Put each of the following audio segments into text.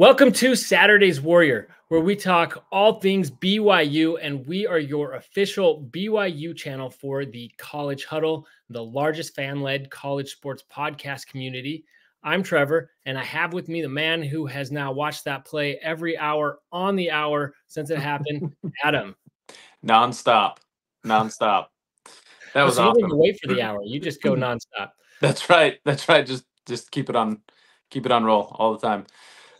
Welcome to Saturday's Warrior, where we talk all things BYU, and we are your official BYU channel for the College Huddle, the largest fan-led college sports podcast community. I'm Trevor, and I have with me the man who has now watched that play every hour on the hour since it happened, Adam. Nonstop. That was So you don't awesome. even wait for the hour; you just go nonstop. That's right. Just keep it on roll all the time.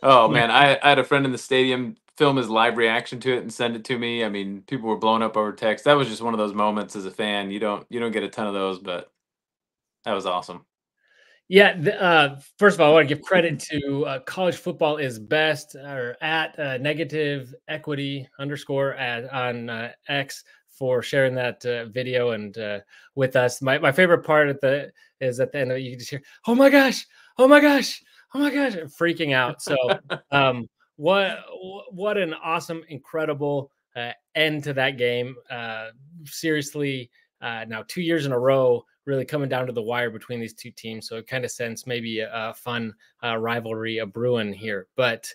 Oh man, I had a friend in the stadium film his live reaction to it and send it to me. I mean, people were blown up over text. That was just one of those moments as a fan. You don't get a ton of those, but that was awesome. Yeah, first of all, I want to give credit to College Football is Best or at negative equity underscore on X for sharing that video and with us. My favorite part is at the end of it, you can just hear, "Oh my gosh, oh my gosh, oh my gosh," freaking out. So, what an awesome, incredible end to that game. Seriously, now 2 years in a row, really coming down to the wire between these two teams. So it kind of sense maybe a fun rivalry a brewing here. But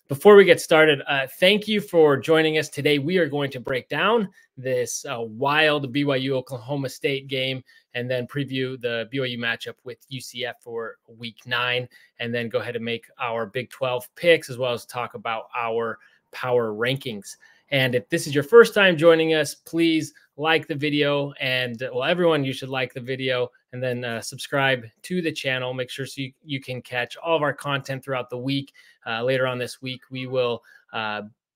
before we get started, thank you for joining us today. We are going to break down this wild BYU Oklahoma State game and then preview the BYU matchup with UCF for week 9, and then go ahead and make our Big 12 picks, as well as talk about our power rankings. And if this is your first time joining us, please like the video, and well, everyone, you should like the video and then subscribe to the channel. Make sure so you can catch all of our content throughout the week. Later on this week, we will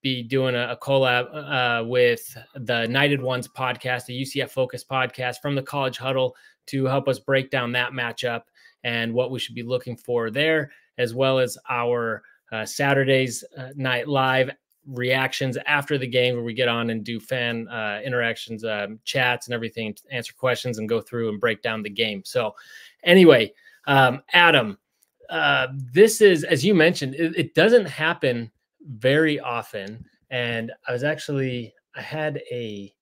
be doing a collab with the Knighted Ones podcast, a UCF focused podcast from the College Huddle, to help us break down that matchup and what we should be looking for there, as well as our Saturday's night live reactions after the game, where we get on and do fan interactions, chats and everything, answer questions and go through and break down the game. So anyway, Adam, this is, as you mentioned, it doesn't happen very often. And I had a,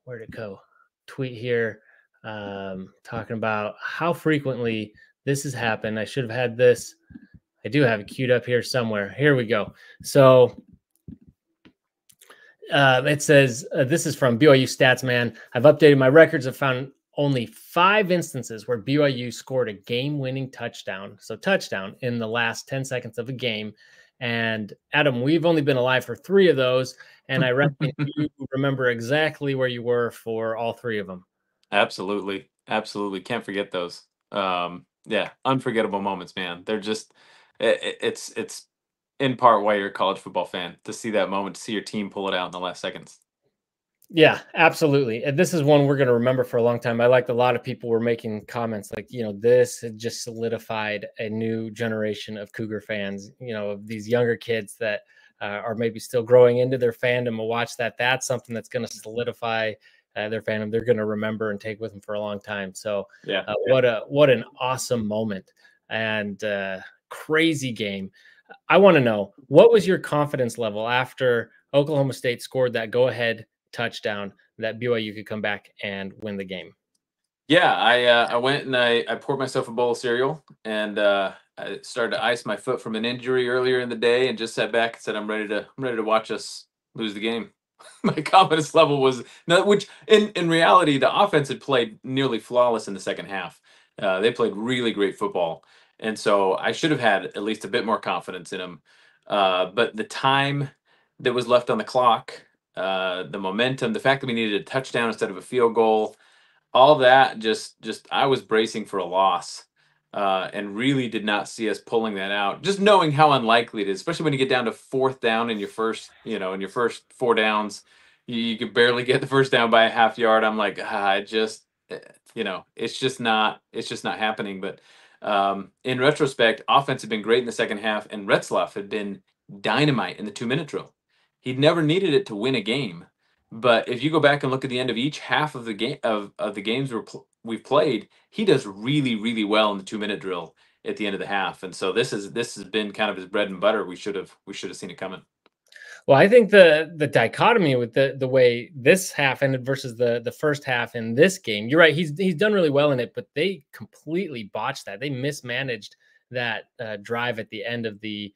where'd it go? Tweet here talking about how frequently this has happened. I should have had this. I do have it queued up here somewhere. Here we go. So it says, this is from BYU Stats Man. I've updated my records. I've found only 5 instances where BYU scored a game-winning touchdown. So touchdown in the last 10 seconds of a game. And Adam, we've only been alive for 3 of those. And I reckon you remember exactly where you were for all 3 of them. Absolutely. Can't forget those. Yeah, unforgettable moments, man. They're just, it's in part why you're a college football fan, to see that moment, to see your team pull it out in the last seconds. Yeah, absolutely. And this is one we're going to remember for a long time. I liked a lot of people were making comments like, this had just solidified a new generation of Cougar fans, of these younger kids that are maybe still growing into their fandom will watch that. That's something that's going to solidify their fandom. They're going to remember and take with them for a long time. So yeah, what an awesome moment and crazy game. I want to know, what was your confidence level after Oklahoma State scored that go-ahead touchdown that BYU could come back and win the game? Yeah, I went and I poured myself a bowl of cereal, and I started to ice my foot from an injury earlier in the day, and just sat back and said, I'm ready to watch us lose the game. My confidence level was which in reality, the offense had played nearly flawless in the second half. They played really great football, and so I should have had at least a bit more confidence in them. But the time that was left on the clock, the momentum, the fact that we needed a touchdown instead of a field goal, all that just I was bracing for a loss, and really did not see us pulling that out. Just knowing how unlikely it is, especially when you get down to 4th down in your first, in your first 4 downs, you could barely get the first down by a half yard. I'm like, it's just not happening. But in retrospect, offense had been great in the second half, and Retzlaff had been dynamite in the 2-minute drill. He'd never needed it to win a game. But if you go back and look at the end of each half of the game of the games we've played, he does really, really well in the 2-minute drill at the end of the half. And so this has been kind of his bread and butter. We should have seen it coming. Well, I think the dichotomy with the way this half ended versus the first half in this game, you're right. He's done really well in it, but they completely botched that. They mismanaged that drive at the end of the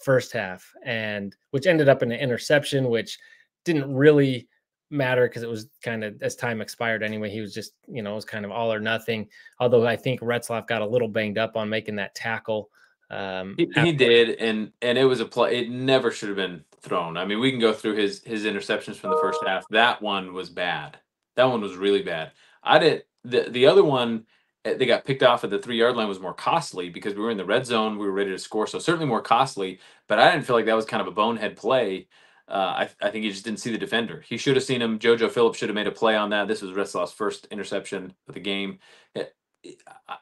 first half, and which ended up in an interception, which didn't really matter because it was kind of as time expired anyway. He was just, it was kind of all or nothing. Although I think Retzlaff got a little banged up on making that tackle. He did, and it was a play. It never should have been thrown. I mean, we can go through his interceptions from the first half. That one was bad. That one was really bad. I didn't. The other one, they got picked off at the 3 yard line, was more costly because we were in the red zone. We were ready to score, so certainly more costly. But I didn't feel like that was kind of a bonehead play. I think he just didn't see the defender. He should have seen him. JoJo Phillips should have made a play on that. This was Retzlaff's first interception of the game.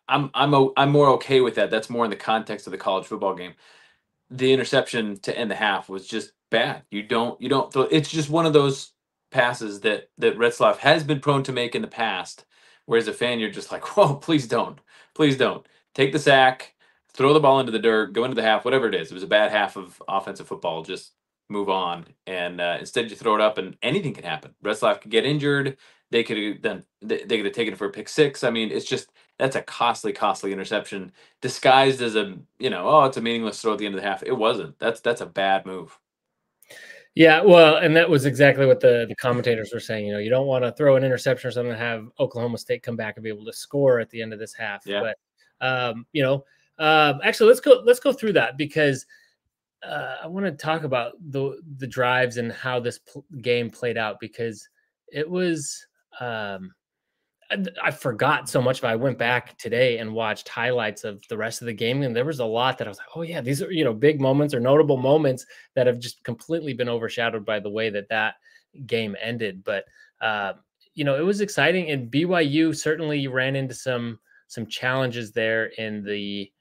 I'm more okay with that. That's more in the context of the college football game. The interception to end the half was just bad. You don't throw. It's just one of those passes that Retzlaff has been prone to make in the past. Whereas a fan, you're just like, whoa, please don't, take the sack, throw the ball into the dirt, go into the half, whatever it is. It was a bad half of offensive football. Just move on. And instead, you throw it up, and anything can happen. Retzlaff could get injured. They could have taken it for a pick six. I mean, it's just that's a costly interception disguised as a it's a meaningless throw at the end of the half. It wasn't. That's a bad move. Yeah, well, and that was exactly what the commentators were saying. You don't want to throw an interception or something and have Oklahoma State come back and be able to score at the end of this half. Yeah. But actually, let's go through that because I want to talk about the drives and how this game played out because it was. I forgot so much, but I went back today and watched highlights of the rest of the game, and there was a lot that I was like, "Oh yeah, these are big moments or notable moments that have just completely been overshadowed by the way that game ended." But it was exciting, and BYU certainly ran into some challenges there in the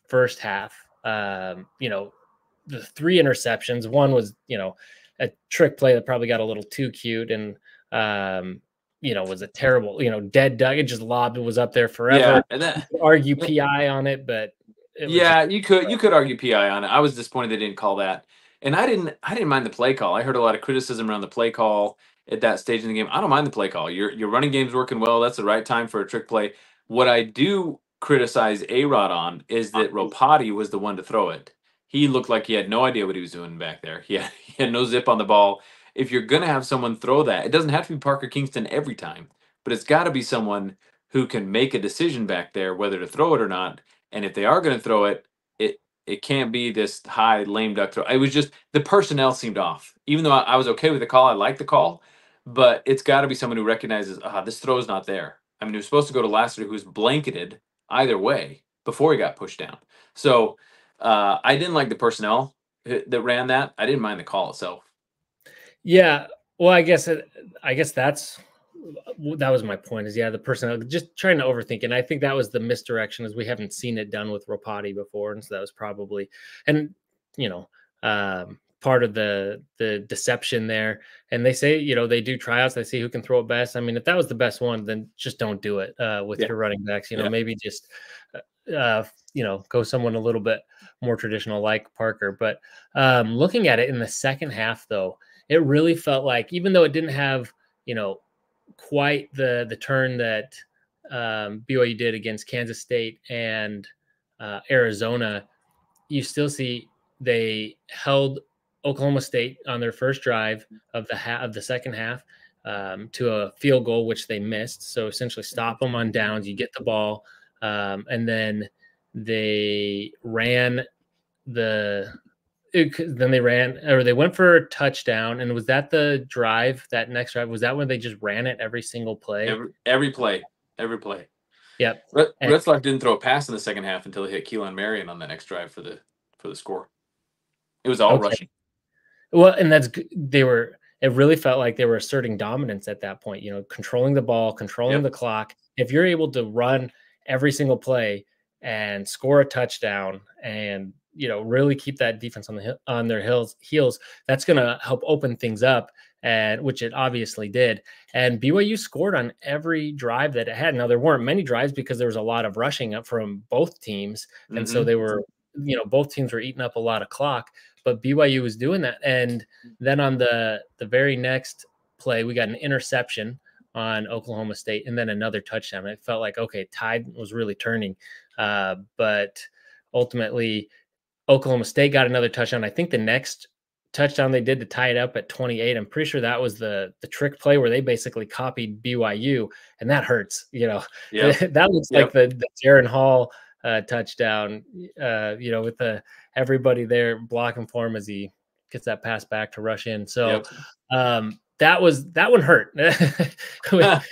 first half. The 3 interceptions. One was a trick play that probably got a little too cute, and was a terrible, dead duck. It just lobbed. It was up there forever. Yeah, and you could argue PI on it, but you could argue PI on it. I was disappointed they didn't call that, and I didn't mind the play call. I heard a lot of criticism around the play call at that stage in the game. I don't mind the play call. Your running game's working well. That's the right time for a trick play. What I do criticize A-Rod on is that Ropati was the one to throw it. He looked like he had no idea what he was doing back there. He had no zip on the ball. If you're going to have someone throw that, it doesn't have to be Parker Kingston every time, but it's got to be someone who can make a decision back there whether to throw it or not. And if they are going to throw it, it can't be this high lame duck throw. It was just the personnel seemed off. Even though I was okay with the call, I like the call, but it's got to be someone who recognizes, this throw is not there. I mean, he was supposed to go to Lassiter, who was blanketed either way before he got pushed down. So I didn't like the personnel that ran that. I didn't mind the call itself. Yeah, well, I guess that was my point. Is the personnel just trying to overthink, and I think that was the misdirection, as we haven't seen it done with Ropati before, and so that was probably part of the deception there. And they say they do tryouts. They see who can throw it best. I mean, if that was the best one, then just don't do it with your running backs. Maybe just go someone a little bit more traditional like Parker. But looking at it in the second half, though, it really felt like, even though it didn't have, quite the turn that BYU did against Kansas State and Arizona, you still see they held Oklahoma State on their first drive of the second half to a field goal, which they missed. So essentially stop them on downs. You get the ball, and then they ran they went for a touchdown. And was that the drive, that next drive? Was that when they just ran it every single play? Every play. Yep. Retzlaff didn't throw a pass in the second half until he hit Keelan Marion on the next drive for the score. It was all rushing. Well, and it really felt like they were asserting dominance at that point, controlling the ball, controlling the clock. If you're able to run every single play and score a touchdown and really keep that defense on their heels, that's going to help open things up, and which it obviously did. And BYU scored on every drive that it had. Now, there weren't many drives because there was a lot of rushing up from both teams, and so they were, both teams were eating up a lot of clock. But BYU was doing that, and then on the very next play, we got an interception on Oklahoma State, and then another touchdown. It felt like, okay, tide was really turning, but ultimately Oklahoma State got another touchdown. I think the next touchdown they did to tie it up at 28. I'm pretty sure that was the trick play where they basically copied BYU, and that hurts. Yep. That looks like Yep. the Jaron Hall touchdown. With everybody there blocking for him as he gets that pass back to rush in. So Yep. that one hurt.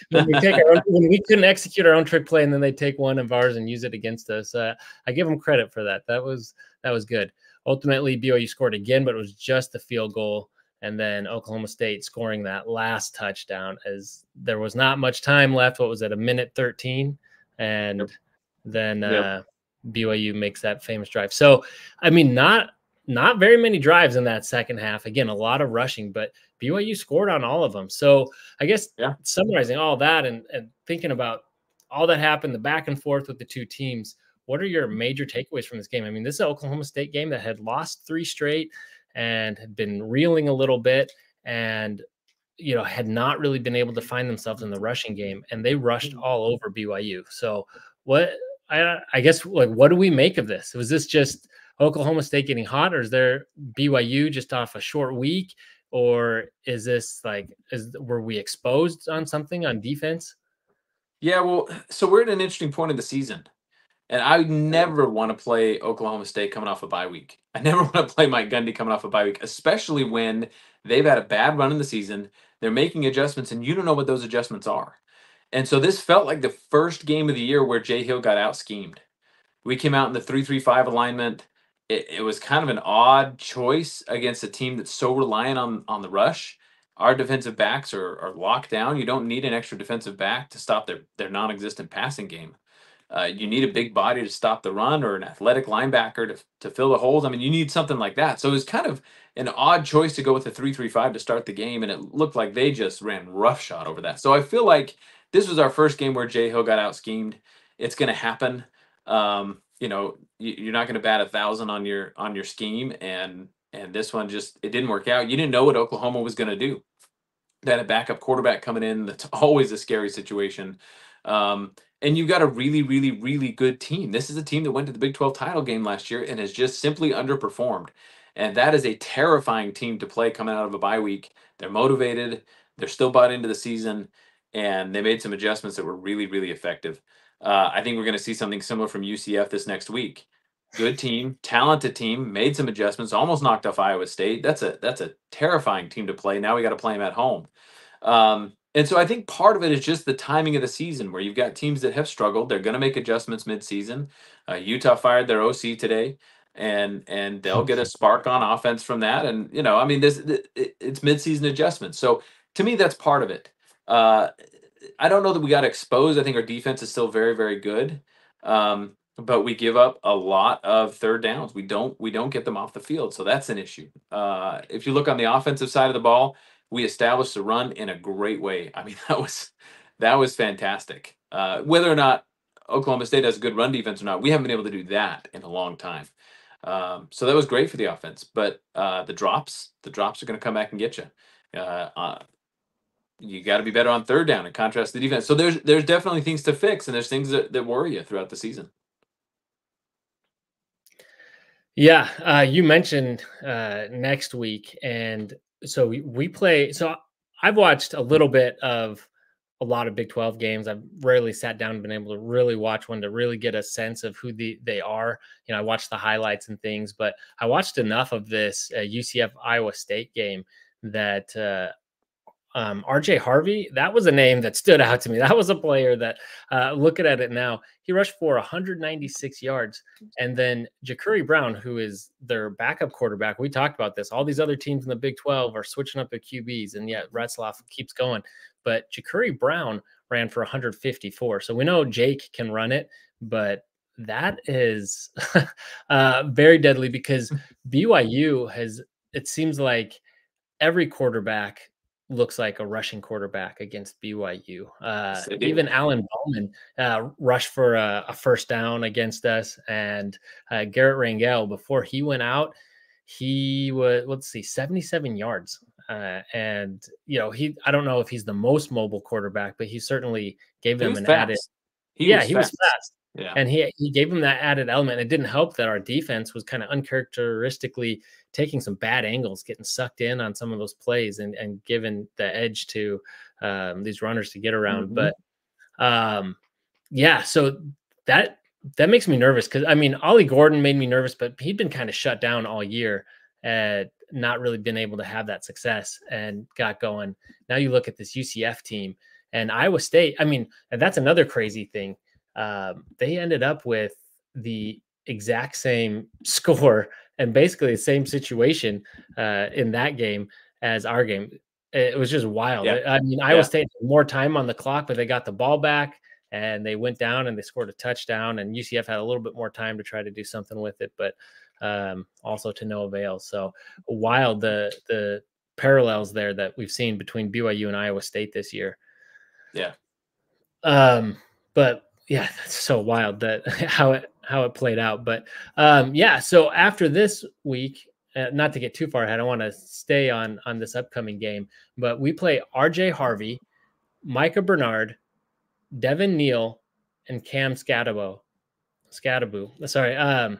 when we couldn't execute our own trick play, and then they take one of ours and use it against us. I give them credit for that. That was good. Ultimately, BYU scored again, but it was just the field goal. And then Oklahoma State scoring that last touchdown as there was not much time left. What was it, a minute 13? And Yep. then Yep. BYU makes that famous drive. So, I mean, not very many drives in that second half. Again, a lot of rushing, but BYU scored on all of them. So I guess summarizing all that and thinking about all that happened, the back and forth with the two teams, what are your major takeaways from this game? I mean, this is an Oklahoma State game that had lost 3 straight and had been reeling a little bit and, had not really been able to find themselves in the rushing game, and they rushed all over BYU. So I guess, like, what do we make of this? Was this just Oklahoma State getting hot, or is there BYU just off a short week, or is this were we exposed on something on defense? Yeah, well, so we're at an interesting point in the season. And I would never want to play Oklahoma State coming off a bye week. I never want to play Mike Gundy coming off a bye week, especially when they've had a bad run in the season. They're making adjustments, and you don't know what those adjustments are. And so this felt like the first game of the year where Jay Hill got out schemed. We came out in the 3-3-5 alignment. It was kind of an odd choice against a team that's so reliant on the rush. Our defensive backs are locked down. You don't need an extra defensive back to stop their non-existent passing game. You need a big body to stop the run or an athletic linebacker to fill the holes. I mean, you need something like that. So it was kind of an odd choice to go with the 3-3-5 to start the game, and it looked like they just ran roughshod over that. So I feel like this was our first game where Jay Hill got out schemed. It's going to happen. You're not going to bat 1,000 on your scheme, and this one just it didn't work out. You didn't know what Oklahoma was going to do. They had a backup quarterback coming in. That's always a scary situation. And you've got a really, really, really good team. This is a team that went to the Big 12 title game last year and has just simply underperformed. And that is a terrifying team to play coming out of a bye week. They're motivated. They're still bought into the season, and they made some adjustments that were really, really effective. I think we're going to see something similar from UCF this next week. Good team, talented team, made some adjustments, almost knocked off Iowa State. That's a terrifying team to play. Now we got to play them at home. And so I think part of it is just the timing of the season where you've got teams that have struggled. They're going to make adjustments mid-season. Utah fired their OC today, and they'll get a spark on offense from that. And I mean, it's mid-season adjustments. So to me, that's part of it. I don't know that we got exposed. I think our defense is still very, very good. But we give up a lot of third downs. We don't get them off the field, so that's an issue. If you look on the offensive side of the ball, we established the run in a great way. I mean, that was fantastic. Whether or not Oklahoma State has a good run defense or not, we haven't been able to do that in a long time. So that was great for the offense. But the drops are going to come back and get you. You got to be better on third down in contrast to the defense. So there's definitely things to fix, and there's things that worry you throughout the season. Yeah, you mentioned next week, and so we play. So I've watched a little bit of a lot of Big 12 games. I've rarely sat down and been able to really watch one to really get a sense of who they are. I watched the highlights and things, but I watched enough of this UCF Iowa State game that RJ Harvey, that was a name that stood out to me. That was a player that, looking at it now, he rushed for 196 yards. And then Ja'Cory Brown, who is their backup quarterback, we talked about this. All these other teams in the Big 12 are switching up their QBs, and yet Retzlaff keeps going. But Ja'Cory Brown ran for 154. So we know Jake can run it, but that is very deadly because BYU has, it seems like every quarterback looks like a rushing quarterback against BYU. Even Alan Bowman rushed for a first down against us, and Garrett Rangel, before he went out, he was, 77 yards. And I don't know if he's the most mobile quarterback, but he certainly gave them an added. He was fast. Yeah. And he gave him that added element. It didn't help that our defense was kind of uncharacteristically taking some bad angles, getting sucked in on some of those plays, and giving the edge to these runners to get around. Mhm. But yeah, so that that makes me nervous because I mean Ollie Gordon made me nervous, but he'd been kind of shut down all year and not really been able to have that success and got going. Now you look at this UCF team and Iowa State. I mean, and that's another crazy thing. They ended up with the exact same score and basically the same situation in that game as our game. It was just wild. Yeah. I mean, Iowa Yeah. State had more time on the clock, but they got the ball back and they went down and they scored a touchdown. And UCF had a little bit more time to try to do something with it, but also to no avail. So wild the parallels there that we've seen between BYU and Iowa State this year. Yeah. But yeah, that's so wild that how it played out. But yeah, so after this week, not to get too far ahead, I want to stay on this upcoming game. But we play RJ Harvey, Micah Bernard, Devin Neal, and Cam Scadabo. Sorry.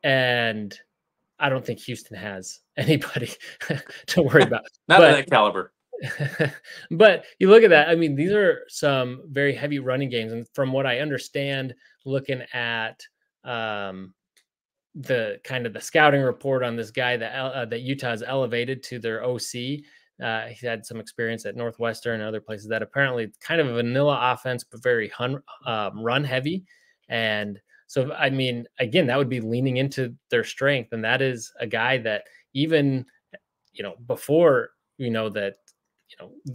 And I don't think Houston has anybody to worry about. Not of But that caliber. but you look at that. I mean, these are some very heavy running games, and from what I understand, looking at the kind of the scouting report on this guy that Utah's elevated to their OC. He had some experience at Northwestern and other places that apparently kind of a vanilla offense, but very run heavy. And so, I mean, again, that would be leaning into their strength. And that is a guy that even, before, that,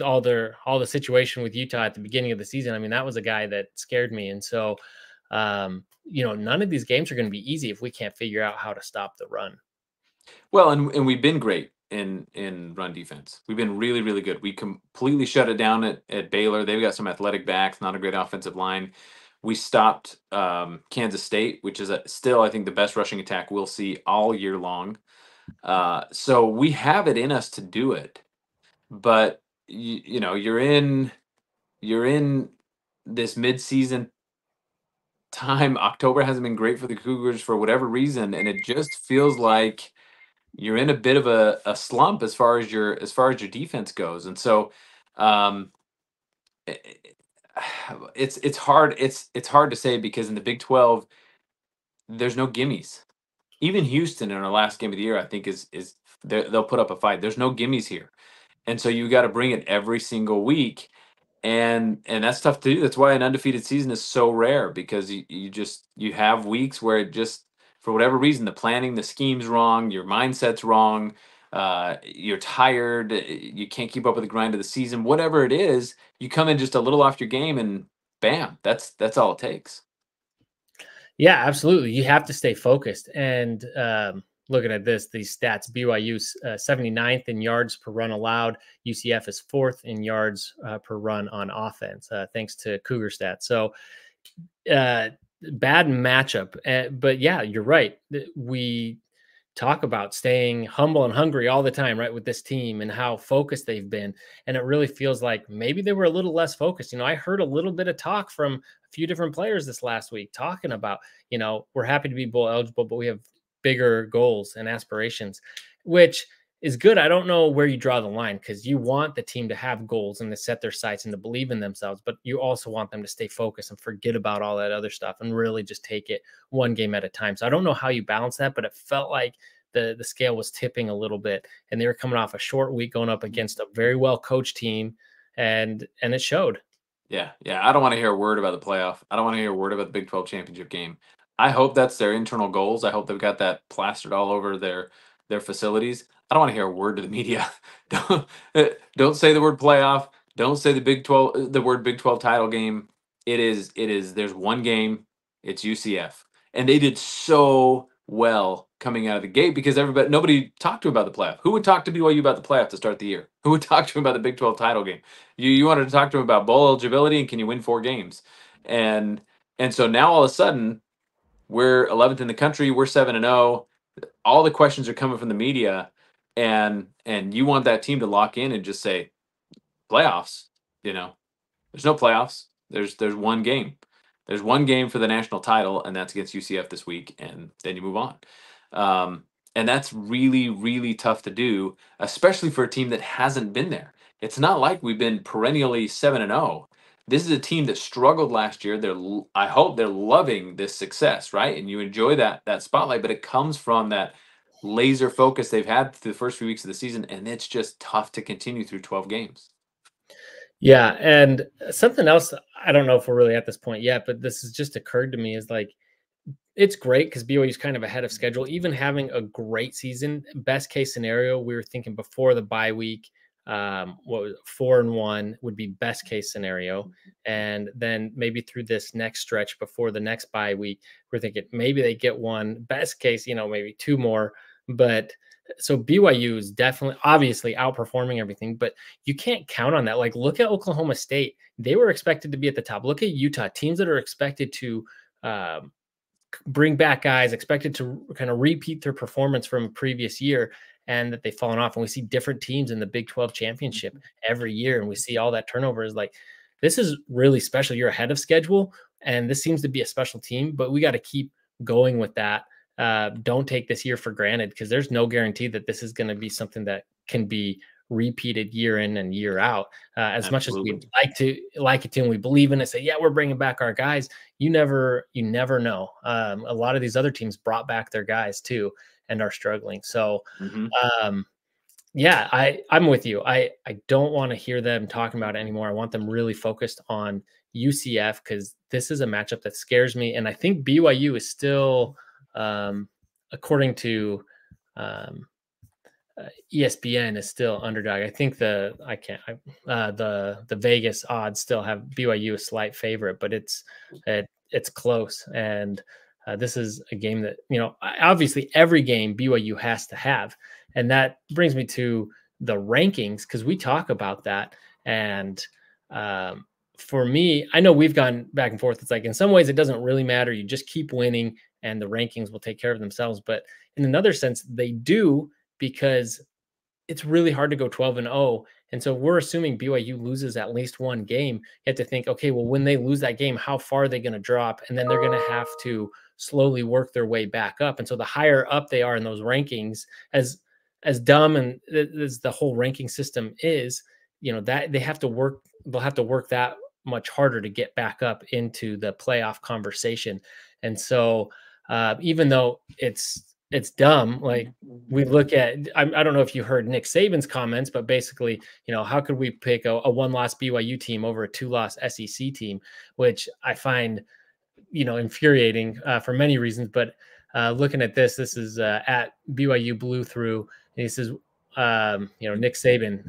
all the situation with Utah at the beginning of the season, I mean, that was a guy that scared me. And so, none of these games are going to be easy if we can't figure out how to stop the run. Well, and we've been great in run defense. We've been really, really good. We completely shut it down at Baylor. They've got some athletic backs, not a great offensive line. We stopped Kansas State, which is still, I think, the best rushing attack we'll see all year long. So we have it in us to do it. But you're in this midseason time. October hasn't been great for the Cougars for whatever reason, and it just feels like you're in a bit of a slump as far as your defense goes. And so i- it's hard it's hard to say because in the Big 12 there's no gimmies. Even Houston in our last game of the year, I think is they'll put up a fight. There's no gimmies here. And so you got to bring it every single week. And that's tough to do. That's why an undefeated season is so rare because you have weeks where it just for whatever reason the planning, the scheme's wrong, your mindset's wrong, you're tired, you can't keep up with the grind of the season, whatever it is, you come in just a little off your game and bam, that's all it takes. Yeah, absolutely. You have to stay focused. And looking at these stats, BYU 79th in yards per run allowed. UCF is 4th in yards per run on offense, thanks to Cougar stats. So bad matchup. But yeah, you're right. We talk about staying humble and hungry all the time, right? With this team and how focused they've been. And it really feels like maybe they were a little less focused. I heard a little bit of talk from a few different players this last week talking about, we're happy to be bowl eligible, but we have bigger goals and aspirations, which is good. I don't know where you draw the line because you want the team to have goals and to set their sights and to believe in themselves, but you also want them to stay focused and forget about all that other stuff and really just take it one game at a time. So I don't know how you balance that, but it felt like the scale was tipping a little bit and they were coming off a short week going up against a very well coached team and it showed. Yeah, yeah. I don't want to hear a word about the playoff. I don't want to hear a word about the Big 12 championship game. I hope that's their internal goals. I hope they've got that plastered all over their facilities. I don't want to hear a word to the media. don't don't say the word playoff. Don't say the word Big 12 title game. It is there's one game. It's UCF. And they did so well coming out of the gate because nobody talked to him about the playoff. Who would talk to BYU about the playoff to start the year? Who would talk to him about the Big 12 title game? You wanted to talk to him about bowl eligibility and can you win 4 games? And and so now all of a sudden we're 11th in the country, we're 7-0. All the questions are coming from the media, and you want that team to lock in and just say playoffs. There's no playoffs. There's one game. There's one game for the national title, and that's against UCF this week, and then you move on. Um, and that's really, really tough to do, especially for a team that hasn't been there. It's not like we've been perennially 7-0. This is a team that struggled last year. I hope they're loving this success, right? And you enjoy that spotlight, but it comes from that laser focus they've had through the first few weeks of the season, and it's just tough to continue through 12 games. Yeah, and something else, I don't know if we're really at this point yet, but this has just occurred to me is like it's great because BYU is kind of ahead of schedule. Even having a great season, best case scenario, we were thinking before the bye week, what was it, 4-1 would be best case scenario, and then maybe through this next stretch before the next bye week, we're thinking maybe they get one. Best case, maybe two more, but. So BYU is definitely obviously outperforming everything, but you can't count on that. Like, look at Oklahoma State. They were expected to be at the top. Look at Utah, teams that are expected to bring back guys, expected to kind of repeat their performance from a previous year, and that they've fallen off. And we see different teams in the Big 12 championship every year, and we see all that turnover. Is like, this is really special. You're ahead of schedule, and this seems to be a special team, but we got to keep going with that. Don't take this year for granted, because there's no guarantee that this is going to be something that can be repeated year in and year out. As much as we'd like it to, and we believe in it, say, yeah, we're bringing back our guys. You never know. A lot of these other teams brought back their guys too and are struggling. So, yeah, I'm with you. I don't want to hear them talking about it anymore. I want them really focused on UCF, because this is a matchup that scares me. And I think BYU is still, according to ESPN, is still underdog. I think the Vegas odds still have BYU a slight favorite, but it's close. And this is a game that, obviously every game BYU has to have. And that brings me to the rankings, because we talk about that. And for me, I know we've gone back and forth. It's like, in some ways it doesn't really matter. You just keep winning and the rankings will take care of themselves. But in another sense, they do, because it's really hard to go 12-0. And so we're assuming BYU loses at least one game. You have to think, okay, well, when they lose that game, how far are they going to drop? And then they're going to have to slowly work their way back up. And so the higher up they are in those rankings, as dumb and as the whole ranking system is, that they'll have to work that much harder to get back up into the playoff conversation. And so even though it's dumb, like, we look at, I don't know if you heard Nick Saban's comments, but basically, how could we pick a one-loss BYU team over a two-loss SEC team, which I find, infuriating for many reasons. But looking at this is at BYU Blew Through, and he says, Nick Saban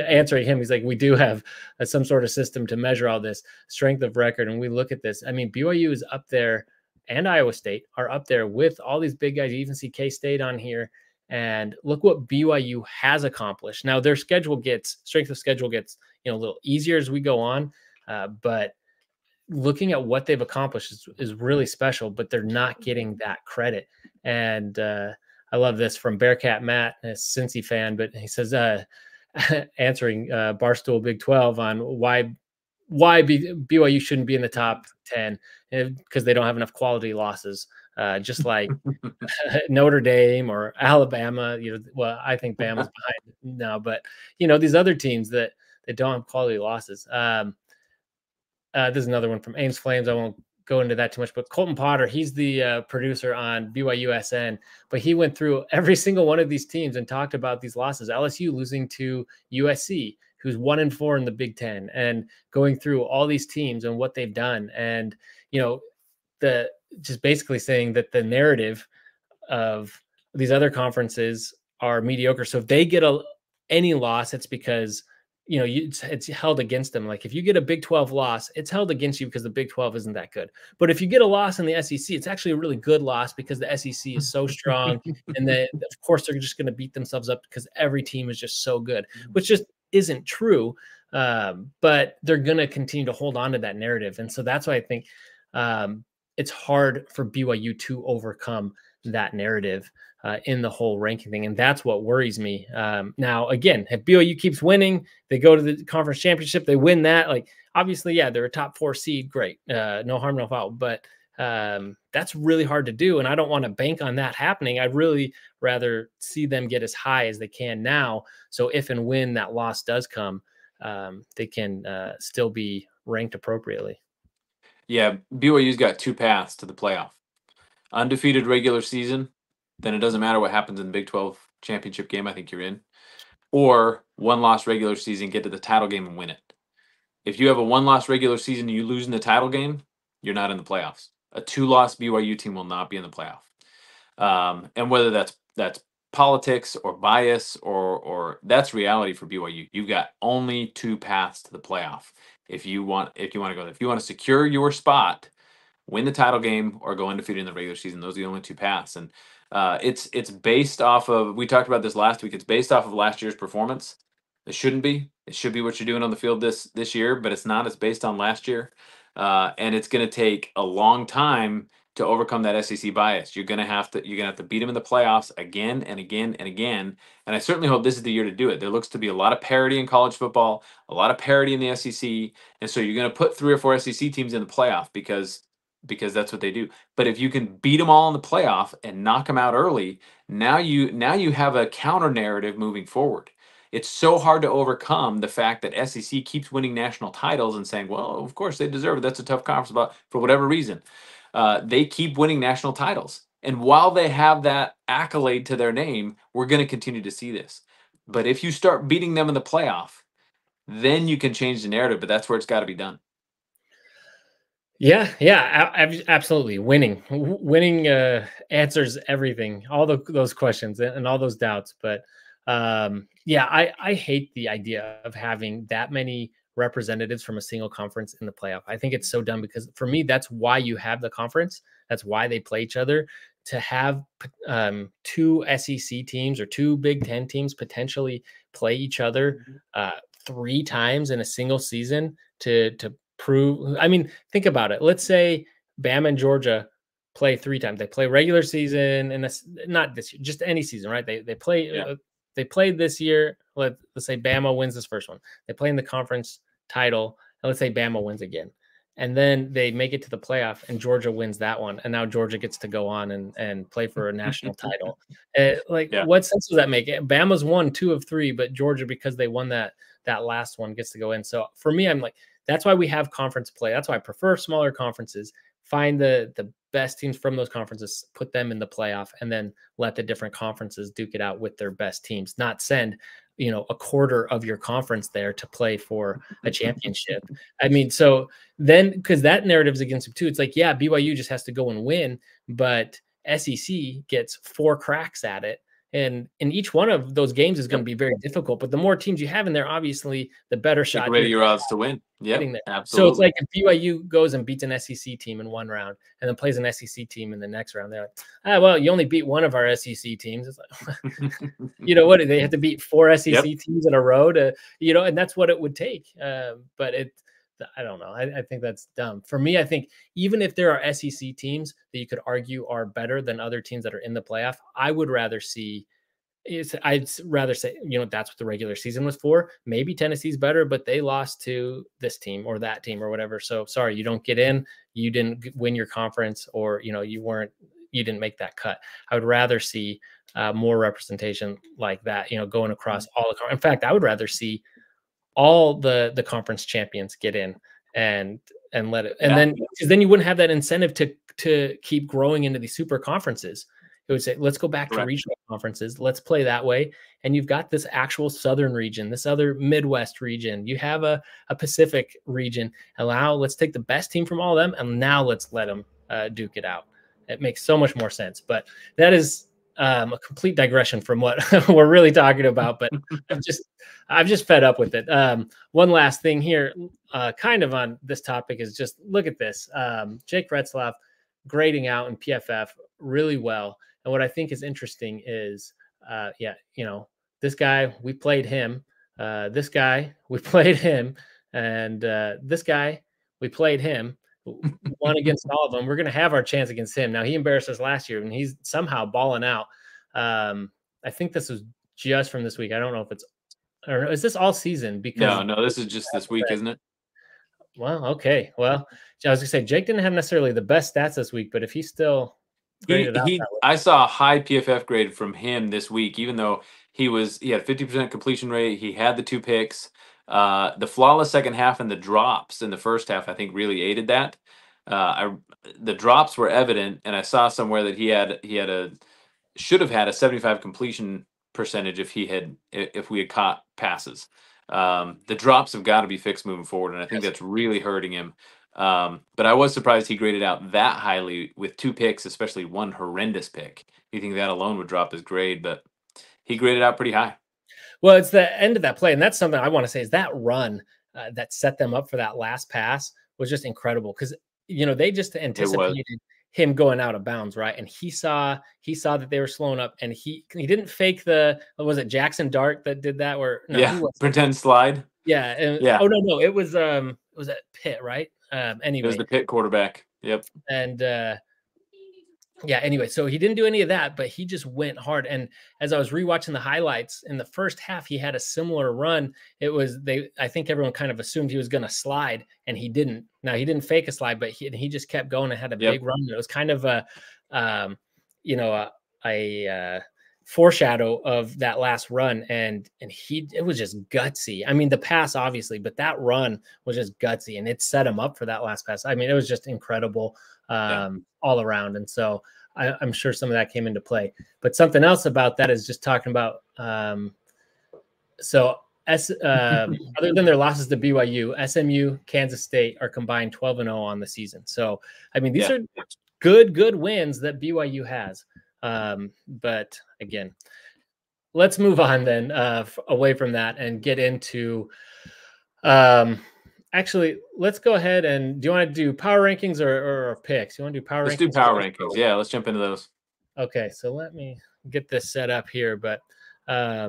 answering him, he's like, we do have some sort of system to measure all this strength of record. And we look at this. I mean, BYU is up there, and Iowa State are up there with all these big guys. You even see K-State on here. And look what BYU has accomplished. Now, their strength of schedule gets, a little easier as we go on. But looking at what they've accomplished is really special, but they're not getting that credit. And I love this from Bearcat Matt, a Cincy fan, but he says, answering Barstool Big 12 on why BYU shouldn't be in the top 10, because they don't have enough quality losses, just like Notre Dame or Alabama. Well, I think Bama's behind now, but these other teams that don't have quality losses. This is another one from Ames Flames. I won't go into that too much, but Colton Potter, he's the producer on BYUSN, but he went through every single one of these teams and talked about these losses. LSU losing to USC, who's 1-4 in the Big Ten, and going through all these teams and what they've done. And, just basically saying that the narrative of these other conferences are mediocre. So if they get any loss, it's because, it's held against them. Like, if you get a Big 12 loss, it's held against you because the Big 12 isn't that good. But if you get a loss in the SEC, it's actually a really good loss because the SEC is so strong. And of course, they're just going to beat themselves up because every team is just so good, which just isn't true. But they're going to continue to hold on to that narrative. And so that's why I think it's hard for BYU to overcome that narrative. in the whole ranking thing. And that's what worries me. Now, again, if BYU keeps winning, they go to the conference championship, they win that. Like, obviously, yeah, they're a top 4 seed. Great. No harm, no foul. But that's really hard to do. And I don't want to bank on that happening. I'd really rather see them get as high as they can now. So if and when that loss does come, they can still be ranked appropriately. Yeah, BYU's got 2 paths to the playoff. Undefeated regular season, then it doesn't matter what happens in the Big 12 championship game. I think you're in. Or 1-loss regular season, get to the title game and win it. If you have a 1-loss regular season and you lose in the title game, you're not in the playoffs. A 2-loss BYU team will not be in the playoff. And whether that's politics or bias or that's reality for BYU. You've got only 2 paths to the playoff. If you want to go there. If you want to secure your spot, win the title game or go undefeated in the regular season. Those are the only 2 paths. And it's based off of, we talked about this last week, it's based off of last year's performance. It shouldn't be. It should be what you're doing on the field this year, but it's not. It's based on last year. And it's going to take a long time to overcome that SEC bias. You're gonna have to beat them in the playoffs again and again and again. And I certainly hope this is the year to do it. There looks to be a lot of parity in college football, a lot of parity in the SEC, and so you're gonna put 3 or 4 SEC teams in the playoff because that's what they do. But if you can beat them all in the playoff and knock them out early, now you have a counter narrative moving forward. It's so hard to overcome the fact that SEC keeps winning national titles and saying, well, of course they deserve it. That's a tough conference, but for whatever reason. They keep winning national titles. And while they have that accolade to their name, we're going to continue to see this. But if you start beating them in the playoff, then you can change the narrative, but that's where it's got to be done. Yeah, absolutely. Winning answers everything, all those questions and all those doubts. But yeah, I hate the idea of having that many representatives from a single conference in the playoff. I think it's so dumb because for me, that's why you have the conference. That's why they play each other, to have 2 SEC teams or 2 Big Ten teams potentially play each other 3 times in a single season to prove. I mean, think about it. Let's say Bama and Georgia play 3 times. They play regular season and not this year, just any season, right? They play. Yeah. They played this year. Let's say Bama wins this first one. They play in the conference title, and let's say Bama wins again, and then they make it to the playoff, and Georgia wins that one, and now Georgia gets to go on and play for a national title. What sense does that make? Bama's won 2 of 3, but Georgia, because they won that last one, gets to go in. So for me, I'm like, that's why we have conference play. That's why I prefer smaller conferences. Find the best teams from those conferences, put them in the playoff, and then let the different conferences duke it out with their best teams. Not send, a quarter of your conference there to play for a championship. I mean, so then, because that narrative is against them too. It's like, yeah, BYU just has to go and win, but SEC gets 4 cracks at it. And in each one of those games is going to be very difficult. But the more teams you have in there, obviously, the better shot. Take away your odds to win. Yeah, absolutely. So it's like if BYU goes and beats an SEC team in one round and then plays an SEC team in the next round, they're like, well, you only beat one of our SEC teams. It's like, what do they have to beat 4 SEC teams in a row to, and that's what it would take. But I don't know. I think that's dumb. For me, I think even if there are SEC teams that you could argue are better than other teams that are in the playoff, I'd rather say, that's what the regular season was for. Maybe Tennessee's better, but they lost to this team or that team or whatever. So sorry, you don't get in, you didn't win your conference, or, you didn't make that cut. I would rather see more representation like that, going across all the, in fact, I would rather see all the conference champions get in and let it, and then, because then you wouldn't have that incentive to keep growing into these super conferences. It would say, let's go back to regional conferences. Let's play that way. And you've got this actual Southern region, this other Midwest region. You have a Pacific region. Let's take the best team from all of them, and now let's let them duke it out. It makes so much more sense. But that is a complete digression from what we're really talking about. But I'm just fed up with it. One last thing here, kind of on this topic, is just look at this. Jake Retzlaff grading out in PFF really well. And what I think is interesting is, this guy, we played him. This guy, we played him. And this guy, we played him. Won against all of them. We're going to have our chance against him. Now, he embarrassed us last year, and he's somehow balling out. I think this was just from this week. I don't know if it's, or is this all season? Because No, this is just this week, isn't it? well, okay. Well, I was gonna say Jake didn't have necessarily the best stats this week, but if he's still graded out that way, I saw a high PFF grade from him this week, even though he had 50% completion rate. He had the 2 picks. The flawless second half and the drops in the first half, I think, really aided that. The drops were evident, and I saw somewhere that should have had a 75 completion percentage if we had caught passes. The drops have got to be fixed moving forward, and I think that's really hurting him. But I was surprised he graded out that highly with 2 picks, especially one horrendous pick. You think that alone would drop his grade, but he graded out pretty high. well, it's the end of that play, and that's something I want to say is that run that set them up for that last pass was just incredible because they just anticipated him going out of bounds, right? And he saw that they were slowing up, and he didn't fake was it Jackson Dart that did that? Or no, yeah, pretend slide. Yeah, yeah. Oh no, it was at Pitt, right? Anyway, it was the Pitt quarterback. Yep. And yeah, anyway, so he didn't do any of that, but he just went hard. And as I was rewatching the highlights in the first half, he had a similar run. I think everyone kind of assumed he was going to slide, and he didn't. Now, he didn't fake a slide, but he just kept going and had a big run. It was kind of a foreshadow of that last run, and it was just gutsy. I mean, the pass obviously, but that run was just gutsy, and it set him up for that last pass. I mean, it was just incredible all around. And so I'm sure some of that came into play. But something else about that is just talking about other than their losses to BYU, SMU, Kansas State are combined 12-0 on the season. So I mean, these are good wins that BYU has. But again, let's move on then away from that and get into actually, let's go ahead and do you want to do power rankings or picks? You want to do power rankings? Let's do power rankings. Yeah, let's jump into those. Okay, so let me get this set up here. But why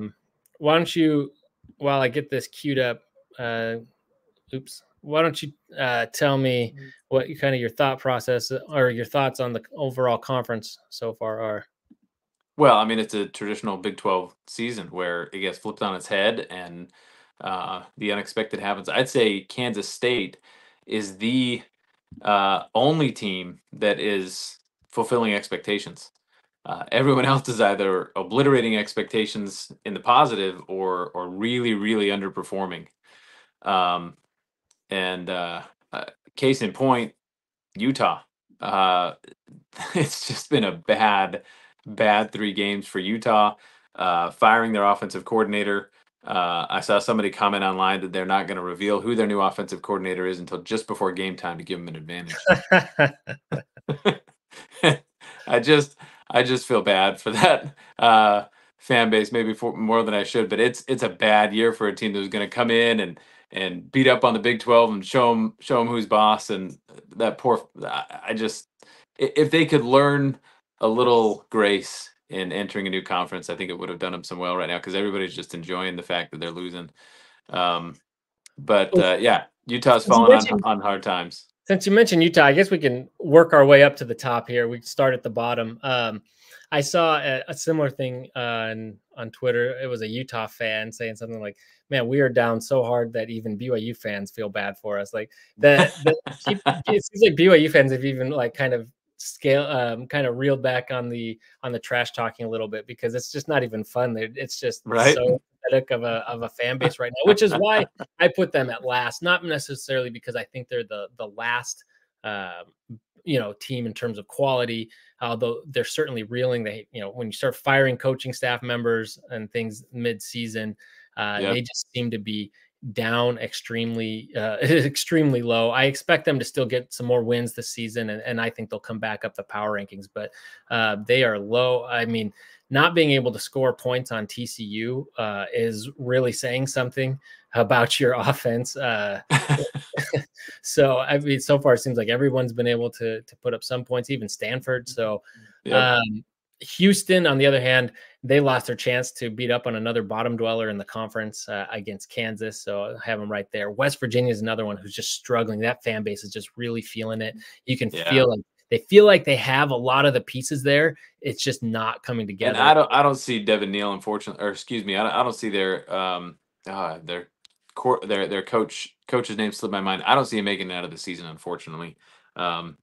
don't you, while I get this queued up, why don't you tell me what kind of your thought process or your thoughts on the overall conference so far are? Well, I mean, it's a traditional Big 12 season where it gets flipped on its head and the unexpected happens. I'd say Kansas State is the only team that is fulfilling expectations. Everyone else is either obliterating expectations in the positive or really, really underperforming. Case in point, Utah. It's just been a bad 3 games for Utah. Firing their offensive coordinator. I saw somebody comment online that they're not going to reveal who their new offensive coordinator is until just before game time to give them an advantage. I just feel bad for that fan base, maybe more than I should. But it's a bad year for a team that was going to come in and beat up on the Big 12 and show them who's boss. And that if they could learn a little grace in entering a new conference, I think it would have done them some well right now because everybody's just enjoying the fact that they're losing. Utah's falling on hard times. Since you mentioned Utah, I guess we can work our way up to the top here. We start at the bottom. I saw a similar thing on Twitter. It was a Utah fan saying something like, "Man, we are down so hard that even BYU fans feel bad for us." Like it seems like BYU fans have even like kind of reeled back on the trash talking a little bit because it's just not even fun. It's just so pathetic of a fan base right now, which is why I put them at last. Not necessarily because I think they're the last team in terms of quality, although they're certainly reeling. When you start firing coaching staff members and things mid-season, they just seem to be down extremely low. I expect them to still get some more wins this season, and I think they'll come back up the power rankings, but they are low. I mean, not being able to score points on TCU is really saying something about your offense. So I mean, so far it seems like everyone's been able to put up some points, even Stanford. So Houston, on the other hand, they lost their chance to beat up on another bottom dweller in the conference against Kansas. So I have them right there. West Virginia is another one who's just struggling. That fan base is just really feeling it. You can feel like they feel like they have a lot of the pieces there. It's just not coming And together. I don't see Devin Neal, unfortunately, or excuse me, I don't see their coach's name slipped my mind. I don't see him making it out of the season, unfortunately. Um,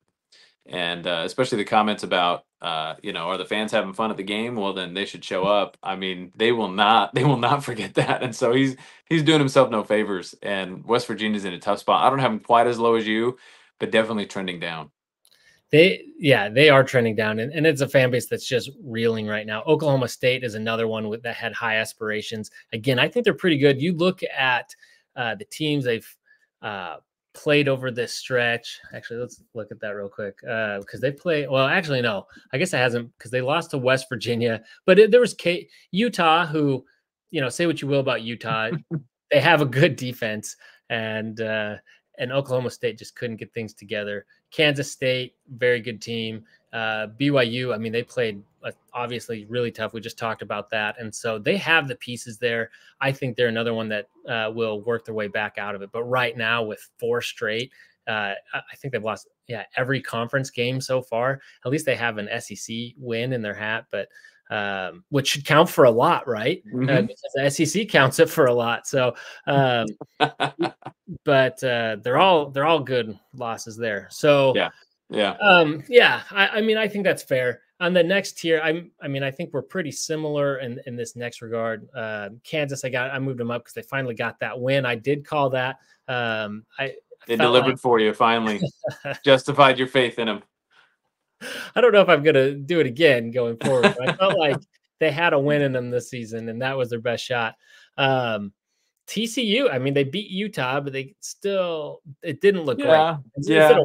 and especially the comments about are the fans having fun at the game? Well, then they should show up. I mean, they will not forget that. And so he's doing himself no favors. And West Virginia's in a tough spot. I don't have them quite as low as you, but definitely trending down. They are trending down, and it's a fan base that's just reeling right now. Oklahoma State is another one that had high aspirations. Again, I think they're pretty good. You look at the teams they've played over this stretch. Actually, let's look at that real quick because they play. Well, actually, no, I guess it hasn't because they lost to West Virginia. But there was Utah, who, say what you will about Utah, they have a good defense, and Oklahoma State just couldn't get things together. Kansas State, very good team. BYU, I mean, they played obviously really tough. We just talked about that. And so they have the pieces there. I think they're another one that will work their way back out of it. But right now, with 4 straight, I think they've lost every conference game so far. At least they have an SEC win in their hat, but which should count for a lot, right? Because the SEC counts it for a lot. So but they're all good losses there. So yeah. I mean, I think that's fair. On the next tier, I mean, I think we're pretty similar in this next regard. Kansas, I moved them up because they finally got that win. I did call that. They felt delivered like for you finally. Justified your faith in them. I don't know if I'm gonna do it again going forward, but I felt like they had a win in them this season, and that was their best shot. TCU, I mean, they beat Utah, but it didn't look great. Yeah, Is it yeah.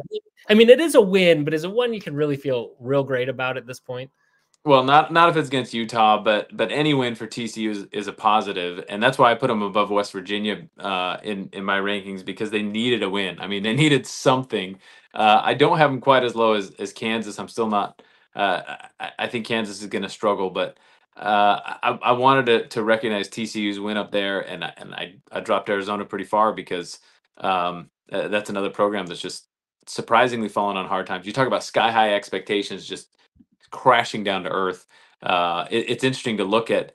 I mean, it is a win, but is it one you can really feel real great about at this point? Well, not if it's against Utah, but any win for TCU is a positive, and that's why I put them above West Virginia in my rankings because they needed a win. I mean, they needed something. I don't have them quite as low as Kansas. I'm still not. I think Kansas is going to struggle, but I wanted to recognize TCU's win up there, and I dropped Arizona pretty far because that's another program that's just surprisingly fallen on hard times. You talk about sky high expectations, just crashing down to earth. It's interesting to look at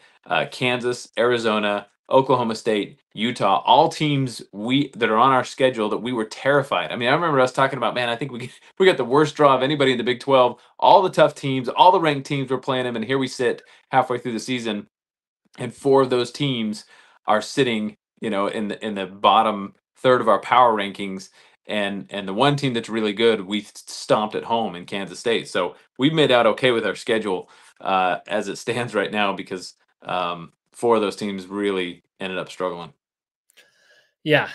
Kansas, Arizona, Oklahoma State, Utah, all teams that are on our schedule that we were terrified. I mean, I remember us talking about, man, I think we got the worst draw of anybody in the Big 12. All the tough teams, all the ranked teams were playing them, and here we sit halfway through the season, and 4 of those teams are sitting, in the bottom third of our power rankings, and the one team that's really good, we stomped at home in Kansas State. So we've made out okay with our schedule as it stands right now because 4 of those teams really ended up struggling. Yeah.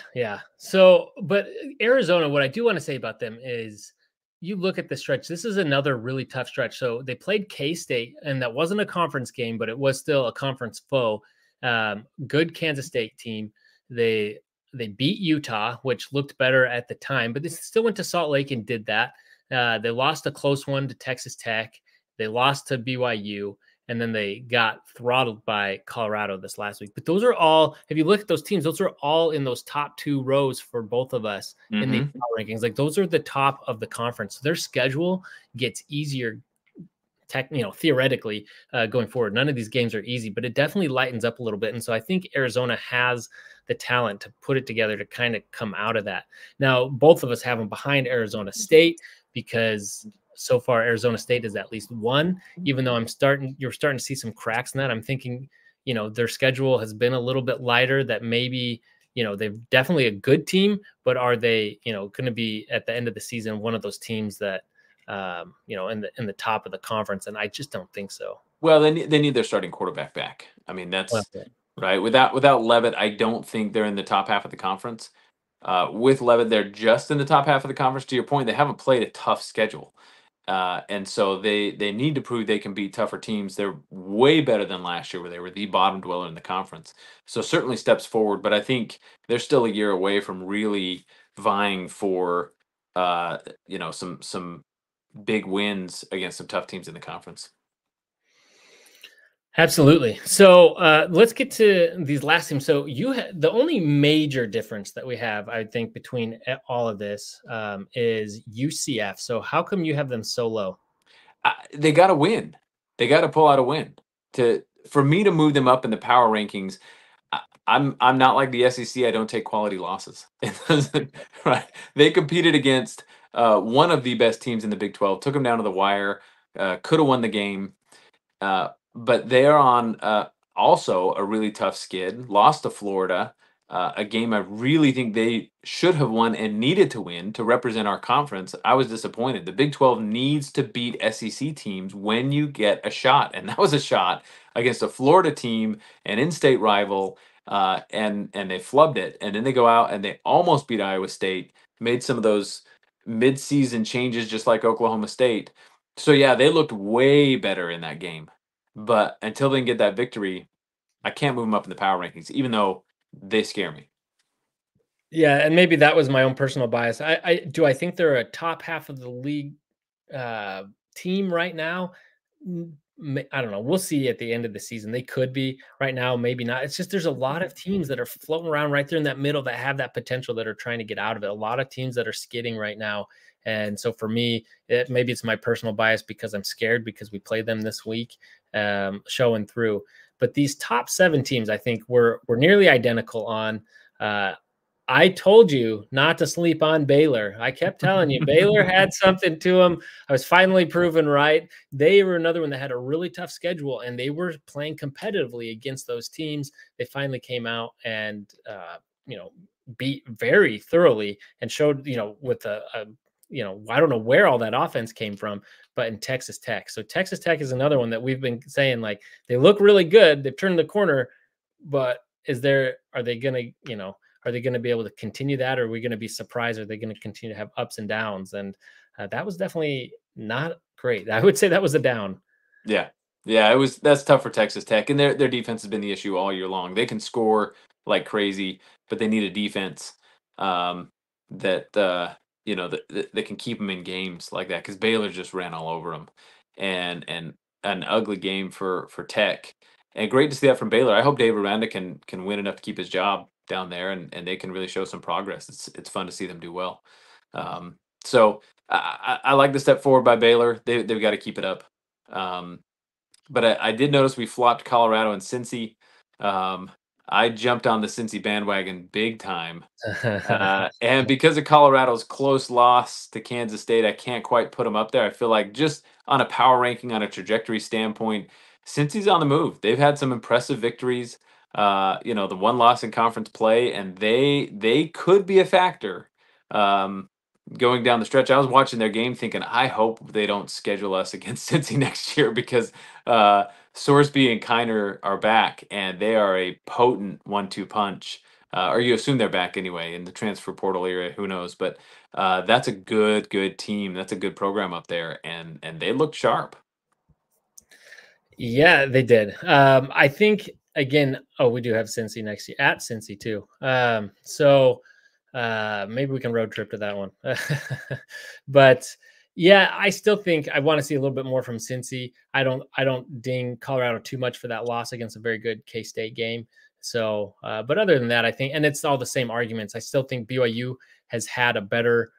So, but Arizona, what I do want to say about them is you look at the stretch. This is another really tough stretch. So they played K-State, and that wasn't a conference game, but it was still a conference foe. Good Kansas State team. They beat Utah, which looked better at the time, but they still went to Salt Lake and did that. They lost a close one to Texas Tech. They lost to BYU, and then they got throttled by Colorado this last week. But those are all, if you look at those teams, those are all in those top 2 rows for both of us in the power rankings. Like those are the top of the conference. So their schedule gets easier theoretically going forward. None of these games are easy, but it definitely lightens up a little bit. And so I think Arizona has the talent to put it together to kind of come out of that. Now, both of us have them behind Arizona State because so far Arizona State is at least 1, even though you're starting to see some cracks in that. I'm thinking, their schedule has been a little bit lighter, that maybe, they're definitely a good team, but are they, going to be at the end of the season one of those teams that in the top of the conference? And I just don't think so. Well, they need their starting quarterback back. I mean, that's right. Without Levitt, I don't think they're in the top half of the conference. With Levitt, they're just in the top half of the conference. To your point, they haven't played a tough schedule, and so they need to prove they can beat tougher teams. They're way better than last year, where they were the bottom dweller in the conference. So certainly steps forward, but I think they're still a year away from really vying for some big wins against some tough teams in the conference. Absolutely. So let's get to these last teams. So the only major difference that we have, I think, between all of this is UCF. So how come you have them so low? They got to win. They got to pull out a win for me to move them up in the power rankings. I'm not like the SEC. I don't take quality losses. It doesn't, right? They competed against one of the best teams in the Big 12, took them down to the wire, could have won the game. But they are on also a really tough skid. Lost to Florida, a game I really think they should have won and needed to win to represent our conference. I was disappointed. The Big 12 needs to beat SEC teams when you get a shot, and that was a shot against a Florida team, an in-state rival, and they flubbed it. And then they go out and they almost beat Iowa State. Made some of those mid-season changes, just like Oklahoma State. So yeah, they looked way better in that game. But until they can get that victory, I can't move them up in the power rankings, even though they scare me. Yeah, and maybe that was my own personal bias. I think they're a top half of the league uh, team right now. I don't know. We'll see at the end of the season. They could be right now, maybe not. It's just there's a lot of teams that are floating around right there in that middle that have that potential that are trying to get out of it. A lot of teams that are skidding right now. And so for me, maybe it's my personal bias because I'm scared because we played them this week, showing through. But these top 7 teams, I think we're nearly identical on. I told you not to sleep on Baylor. I kept telling you Baylor had something to them. I was finally proven right. They were another one that had a really tough schedule, and they were playing competitively against those teams. They finally came out and beat very thoroughly and showed with I don't know where all that offense came from, but in Texas Tech. So Texas Tech is another one that we've been saying like they look really good. They've turned the corner, but are they going to are they going to be able to continue that? Or are we going to be surprised? Are they going to continue to have ups and downs? And that was definitely not great. I would say that was a down. Yeah. Yeah, that's tough for Texas Tech. And their defense has been the issue all year long. They can score like crazy, but they need a defense that that can keep them in games like that, because Baylor just ran all over them. And an ugly game for Tech. And great to see that from Baylor. I hope Dave Aranda can win enough to keep his job down there, and they can really show some progress. It's fun to see them do well. So I like the step forward by Baylor. They've got to keep it up. But I did notice we flopped Colorado and Cincy. I jumped on the Cincy bandwagon big time. And because of Colorado's close loss to Kansas State, I can't quite put them up there. I feel like just on a power ranking, on a trajectory standpoint, Cincy's on the move. They've had some impressive victories. The one loss in conference play, and they could be a factor. Going down the stretch, I was watching their game thinking, I hope they don't schedule us against Cincy next year, because Sorsby and Kiner are back, and they are a potent 1-2 punch. Or you assume they're back anyway in the transfer portal area. Who knows? But that's a good team. That's a good program up there, and they looked sharp. Yeah, they did. I think again. Oh, we do have Cincy next year at Cincy too. So maybe we can road trip to that one. But yeah, I still think I want to see a little bit more from Cincy. I don't ding Colorado too much for that loss against a very good K-State game. So, but other than that, I think, and it's all the same arguments. I still think BYU has had a better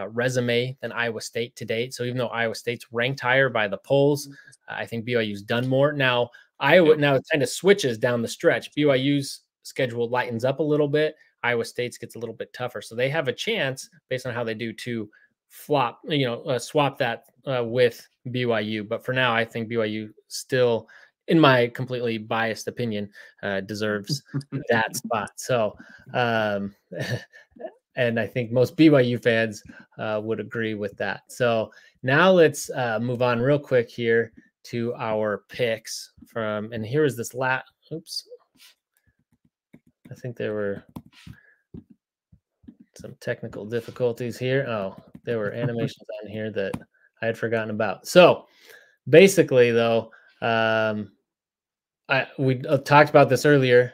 resume than Iowa State to date. So even though Iowa State's ranked higher by the polls, I think BYU's done more. Now now it kind of switches down the stretch. BYU's schedule lightens up a little bit. Iowa State's gets a little bit tougher. So they have a chance based on how they do to swap that with BYU. But for now, I think BYU still, in my completely biased opinion, deserves that spot. So, and I think most BYU fans would agree with that. So now let's move on real quick here to our picks and here is this oops. I think there were some technical difficulties here. Oh, there were animations on here that I had forgotten about. So basically though, we talked about this earlier.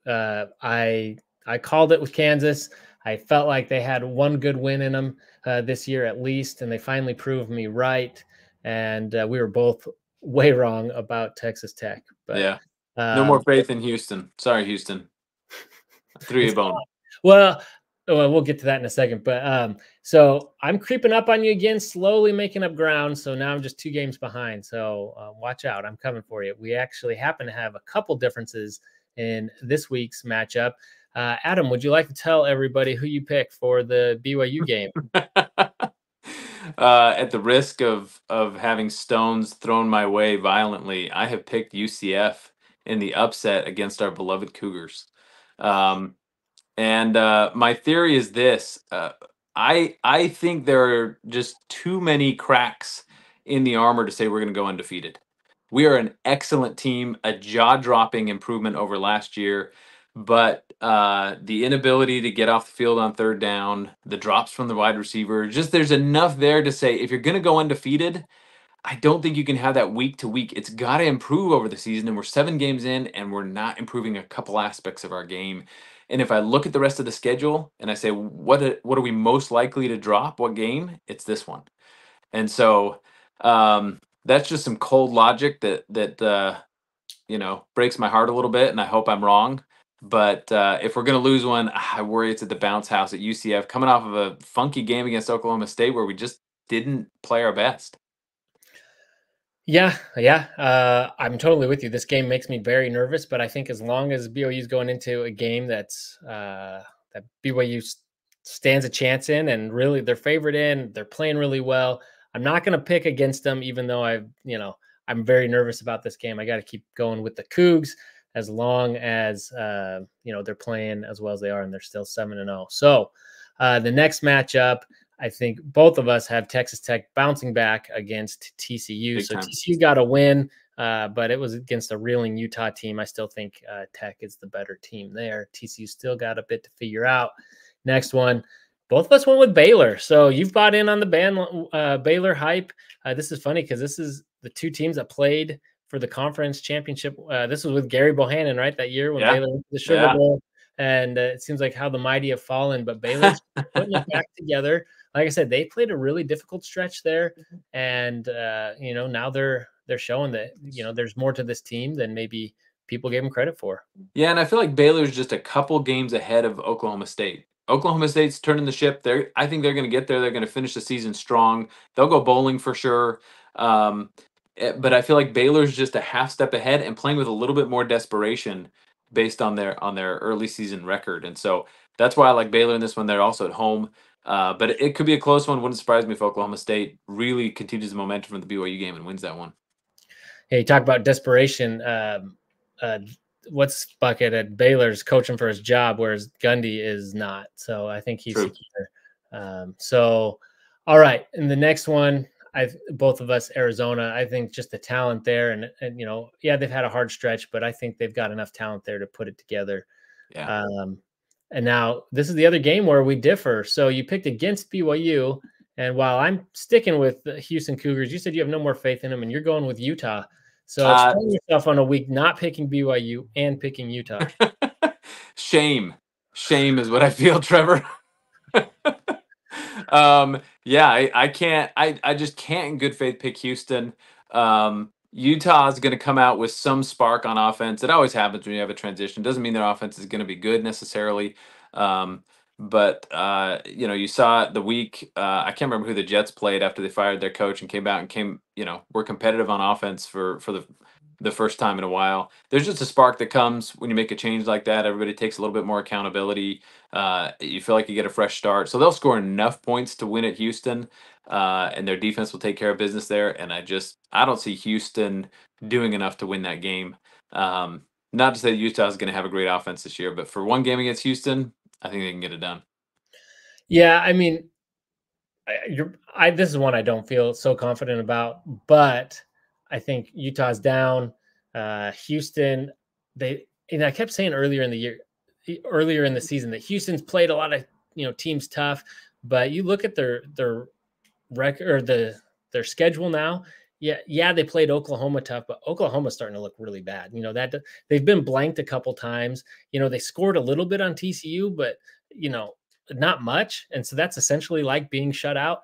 I called it with Kansas. I felt like they had one good win in them this year at least, and they finally proved me right. And we were both way wrong about Texas Tech. But Yeah. No more um, faith in Houston. Sorry, Houston. I threw you a it's bone. well, we'll get to that in a second. But so I'm creeping up on you again, slowly making up ground. So now I'm just 2 games behind. So watch out. I'm coming for you. We actually happen to have a couple differences in this week's matchup. Adam, would you like to tell everybody who you picked for the BYU game? At the risk of having stones thrown my way violently, I have picked UCF in the upset against our beloved Cougars. Um, and my theory is this: I think there are just too many cracks in the armor to say we're going to go undefeated. We are an excellent team, a jaw-dropping improvement over last year, but the inability to get off the field on third down, the drops from the wide receiver, just there's enough there to say if you're going to go undefeated, I don't think you can have that week to week. It's got to improve over the season, and we're 7 games in, and we're not improving a couple aspects of our game. And if I look at the rest of the schedule and I say, what are we most likely to drop? What game? It's this one. And so that's just some cold logic that breaks my heart a little bit, and I hope I'm wrong. But if we're going to lose one, I worry it's at the bounce house at UCF, coming off of a funky game against Oklahoma State where we just didn't play our best. Yeah, yeah. I'm totally with you. This game makes me very nervous, but I think as long as BYU is going into a game that BYU stands a chance in, and really they're favored in, they're playing really well. I'm not going to pick against them, even though I'm very nervous about this game. I got to keep going with the Cougs as long as they're playing as well as they are, and they're still 7-0. So the next matchup, I think both of us have Texas Tech bouncing back against TCU. Big So time. TCU got a win, but it was against a reeling Utah team. I still think Tech is the better team there. TCU still got a bit to figure out. Next one, both of us went with Baylor. So you've bought in on the Baylor hype. This is funny because this is the 2 teams that played for the conference championship. This was with Gary Bohannon, right? That year when Baylor went to the Sugar Bowl. And it seems like how the mighty have fallen, but Baylor's putting it back together. Like I said, they played a really difficult stretch there, and now they're showing that there's more to this team than maybe people gave them credit for. Yeah, and I feel like Baylor's just a couple games ahead of Oklahoma State. Oklahoma State's turning the ship. I think they're going to get there. They're going to finish the season strong. They'll go bowling for sure. But I feel like Baylor's just a half step ahead and playing with a little bit more desperation based on their early season record. And so that's why I like Baylor in this one. They're also at home. But it could be a close one. Wouldn't surprise me if Oklahoma State really continues the momentum from the BYU game and wins that one. Hey, you talk about desperation. What's Bucket at Baylor's coaching for his job, whereas Gundy is not. So I think he's secure. All right. In the next one, both of us, Arizona, I think just the talent there. And they've had a hard stretch, but I think they've got enough talent there to put it together. Yeah. And now this is the other game where we differ. So you picked against BYU. And while I'm sticking with the Houston Cougars, you said you have no more faith in them and you're going with Utah. So explain yourself on a week not picking BYU and picking Utah. Shame is what I feel, Trevor. I can't. I just can't in good faith pick Houston. Utah is going to come out with some spark on offense. It always happens when you have a transition. Doesn't mean their offense is going to be good necessarily. But you saw the week. I can't remember who the Jets played after they fired their coach and came out and were competitive on offense for the first time in a while. There's just a spark that comes when you make a change like that. Everybody takes a little bit more accountability. You feel like you get a fresh start. So they'll score enough points to win at Houston, and their defense will take care of business there. And I don't see Houston doing enough to win that game. Not to say Utah is going to have a great offense this year, but for one game against Houston, I think they can get it done. Yeah, I mean, this is one I don't feel so confident about, but I think Utah's down. Houston, I kept saying earlier in the season that Houston's played a lot of teams tough, but you look at their record or their schedule now. Yeah, they played Oklahoma tough, but Oklahoma's starting to look really bad. That they've been blanked a couple times. They scored a little bit on TCU, but not much. And so that's essentially like being shut out.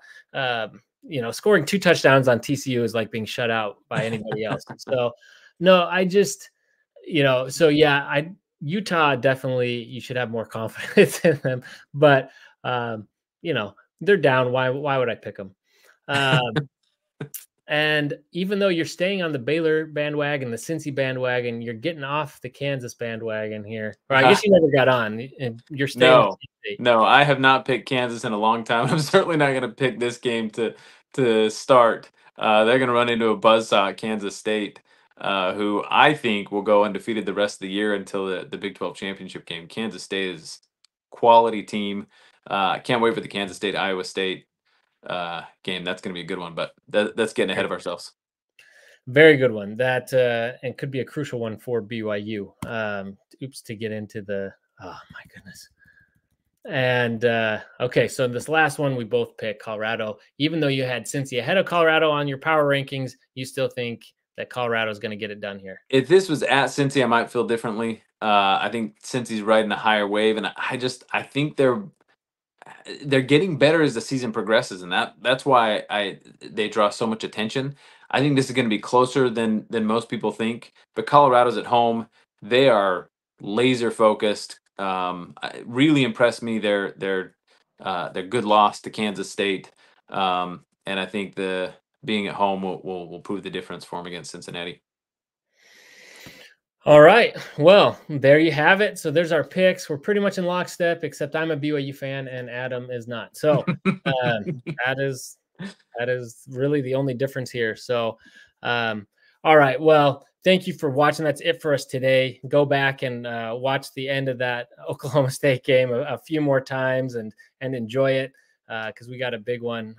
scoring 2 touchdowns on TCU is like being shut out by anybody else. So, no, I just, so yeah, Utah definitely you should have more confidence in them, but they're down. Why would I pick them? And even though you're staying on the Baylor bandwagon, the Cincy bandwagon, you're getting off the Kansas bandwagon here. Or I guess you never got on. And you're staying with State. No, I have not picked Kansas in a long time. I'm certainly not going to pick this game to start. They're going to run into a buzzsaw at Kansas State, who I think will go undefeated the rest of the year until the Big 12 championship game. Kansas State is quality team. I can't wait for the Kansas State Iowa State game. That's going to be a good one, but that's getting ahead of ourselves. Very good one. That and could be a crucial one for BYU. To get into the oh my goodness. And okay, so this last one we both picked Colorado. Even though you had Cincy ahead of Colorado on your power rankings, you still think that Colorado is going to get it done here. If this was at Cincy, I might feel differently. I think Cincy's riding a higher wave, and I think they're getting better as the season progresses, and that's why they draw so much attention. I think this is going to be closer than most people think. But Colorado's at home; they are laser focused. Really impressed me their good loss to Kansas State, and I think the being at home will prove the difference for them against Cincinnati. All right. Well, there you have it. So there's our picks. We're pretty much in lockstep, except I'm a BYU fan and Adam is not. So that is really the only difference here. So, all right. Well, thank you for watching. That's it for us today. Go back and watch the end of that Oklahoma State game a few more times and enjoy it because we got a big one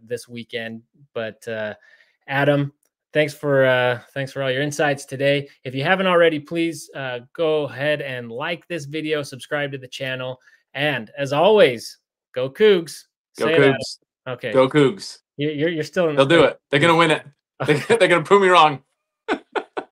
this weekend. But Adam, thanks for all your insights today. If you haven't already, please go ahead and like this video, subscribe to the channel, and as always, go Cougs. Go Cougs. Okay. Go Cougs. You're still in. They'll do it. They're gonna win it. They're gonna prove me wrong.